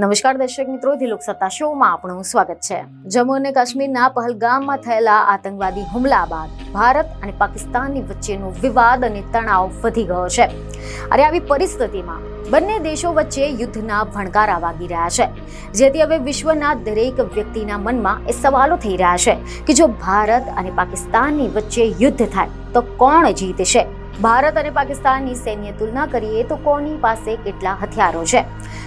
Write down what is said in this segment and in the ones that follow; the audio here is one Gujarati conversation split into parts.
નમસ્કાર દર્શક મિત્રો, દિલોક સત્તા શોમાં આપનું સ્વાગત છે। જમ્મુ અને કાશ્મીરના પહલગામમાં થયેલા આતંકવાદી હુમલા બાદ ભારત અને પાકિસ્તાનની વચ્ચેનો વિવાદ અને તણાવ વધી ગયો છે। અને આવી પરિસ્થિતિમાં બંને દેશો વચ્ચે યુદ્ધના ભણકારા વાગી રહ્યા છે, જેથી હવે વિશ્વના દરેક વ્યક્તિના મનમાં એ સવાલો થઈ રહ્યા છે કે જો ભારત અને પાકિસ્તાનની વચ્ચે યુદ્ધ થાય તો કોણ જીતશે। ભારત અને પાકિસ્તાનની સૈન્ય તુલના કરીએ તો કોની પાસે કેટલા હથિયારો છે।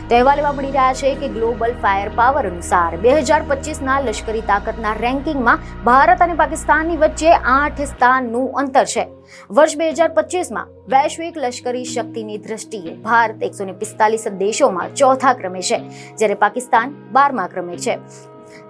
તો અહેવાલ એવા મળી રહ્યા છે કે ગ્લોબલ ફાયર પાવર અનુસાર 2025ના લશ્કરી તાકાતના રેન્કિંગમાં ભારત અને પાકિસ્તાનની વચ્ચે 8 સ્થાનનું અંતર છે। વર્ષ 2025માં વૈશ્વિક લશ્કરી શક્તિની દ્રષ્ટિએ ભારત 145 દેશોમાં ચોથા ક્રમે છે, જ્યારે પાકિસ્તાન 12મા ક્રમે છે।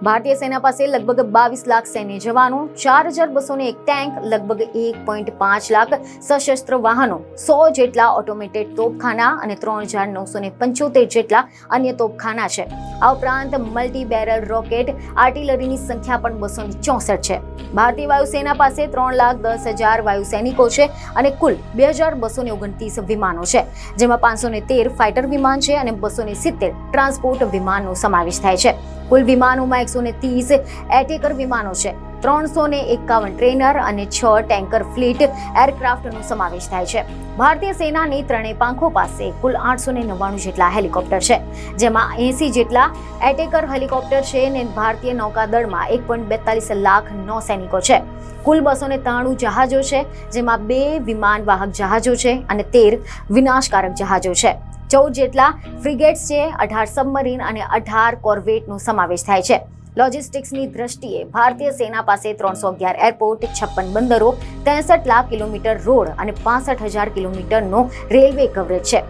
ભારતીય સેના પાસે લગભગ 22 લાખ સૈન્ય જવાનો, 4201 ટેન્ક, લગભગ 1.5 લાખ સશસ્ત્ર વાહનો, 100 જેટલા ઓટોમેટેડ તોપખાના અને 3975 જેટલા અન્ય તોપખાના છે। આ ઉપરાંત મલ્ટી બેરલ રોકેટ આર્ટિલરીની સંખ્યા પણ 264 છે। ભારતીય વાયુસેના પાસે 3,10,000 વાયુ સૈનિકો છે અને કુલ 2229 વિમાનો છે, જેમાં 513 ફાઇટર વિમાન છે અને 270 ટ્રાન્સપોર્ટ વિમાનનો સમાવેશ થાય છે। કુલ વિમાનોમાં 130 એટેકર વિમાનો છે, 351 ટ્રેનર અને 6 ટેન્કર ફ્લીટ એરક્રાફ્ટનો સમાવેશ થાય છે। ભારતીય સેનાની ત્રણેય પાંખો પાસે કુલ 899 જેટલા હેલિકોપ્ટર છે, જેમાં 80 જેટલા એટેકર હેલિકોપ્ટર છે અને ભારતીય નૌકાદળમાં 1.42 લાખ નૌસૈનિકો છે। કુલ 293 જહાજો છે, જેમાં 2 વિમાન વાહક જહાજો છે અને 13 વિનાશકારક જહાજો છે। 14 જેટલા ફ્રિગેટ્સ છે, 18 સબમરીન અને 18 કોર્વેટનો સમાવેશ થાય છે। લોજિસ્ટિક્સની દ્રષ્ટિએ ભારતીય સેના પાસે 311 એરપોર્ટ, 56 બંદરો, 63 લાખ કિલોમીટર રોડ અને 65,000 કિલોમીટરનો રેલવે કવરેજ છે।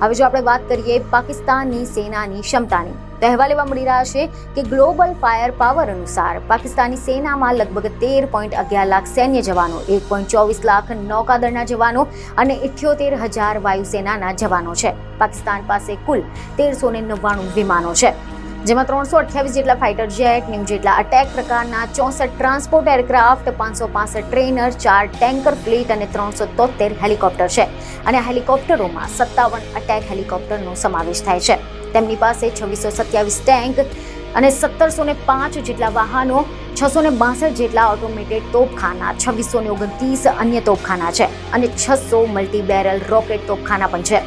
હવે જો આપણે વાત કરીએ પાકિસ્તાનની સેનાની ક્ષમતાની, તો અહેવાલ એવા મળી રહ્યા છે કે ગ્લોબલ ફાયર પાવર અનુસાર પાકિસ્તાની સેનામાં લગભગ 13.11 લાખ સૈન્ય જવાનો, 1.24 લાખ નૌકાદળના જવાનો અને 78,000 વાયુસેનાના જવાનો છે। પાકિસ્તાન પાસે કુલ 1399 વિમાનો છે, જેમાં 328 જેટલા ફાઇટર જેટ, 90 જેટલા અટેક પ્રકારના, 64 transport aircraft, 565 trainer, 4 tanker fleet અને 373 હેલિકોપ્ટર છે અને આ હેલિકોપ્ટરોમાં 57 અટેક હેલિકોપ્ટરનો સમાવેશ થાય છે। તેમની પાસે 2627 ટેન્ક અને 1705 જેટલા વાહનો, 662 જેટલા ઓટોમેટેડ તોપખાના, 2629 અન્ય તોપખાના છે અને 600 મલ્ટી બેરલ રોકેટ તોપખાના પણ છે।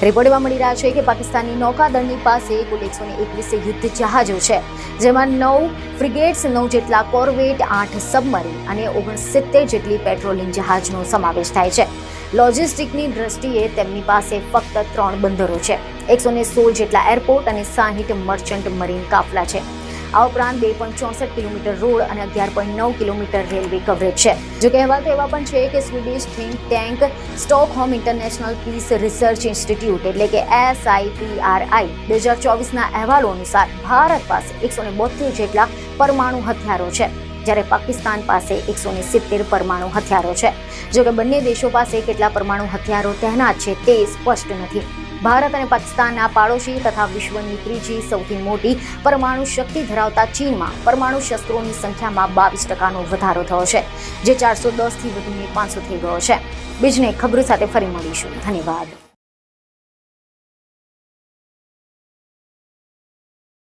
રિપોર્ટ એવા મળી રહ્યા છે કે પાકિસ્તાની નૌકાદળની પાસે કુલ 121 યુદ્ધ જહાજો છે, જેમાં 9 ફ્રિગેટ્સ, 9 જેટલા કોર્વેટ, 8 સબમરીન અને 69 જેટલી પેટ્રોલિંગ જહાજનો સમાવેશ થાય છે। લોજિસ્ટિકની દ્રષ્ટિએ તેમની પાસે ફક્ત 3 બંદરો છે, 116 જેટલા એરપોર્ટ અને 60 મર્ચન્ટ મરીન કાફલા છે। આ ઉપરાંત 2.64 કિલોમીટર રોડ અને 11.9 કિલોમીટર રેલવે કવરેજ છે। જો કે અહેવાલ તો એવા પણ છે કે Swedish think tank Stockholm International Peace Research Institute એટલે કે SIPRI 2024ના અહેવાલો અનુસાર ભારત પાસે 172 જેટલા પરમાણુ હથિયારો છે, જ્યારે પાકિસ્તાન પાસે 170 પરમાણુ હથિયારો છે। જો કે બંને દેશો પાસે કેટલા પરમાણુ હથિયારો તૈનાત છે તે સ્પષ્ટ નથી। ભારત અને પાકિસ્તાનના પાડોશી તથા વિશ્વની ત્રીજી સૌથી મોટી પરમાણુ શક્તિ ધરાવતા ચીનમાં પરમાણુ શસ્ત્રોની સંખ્યામાં 22% વધારો થયો છે, જે 410થી વધીને 500 થઈ ગયો છે। બીજને ખબરો સાથે ફરી મળીશું। ધન્યવાદ।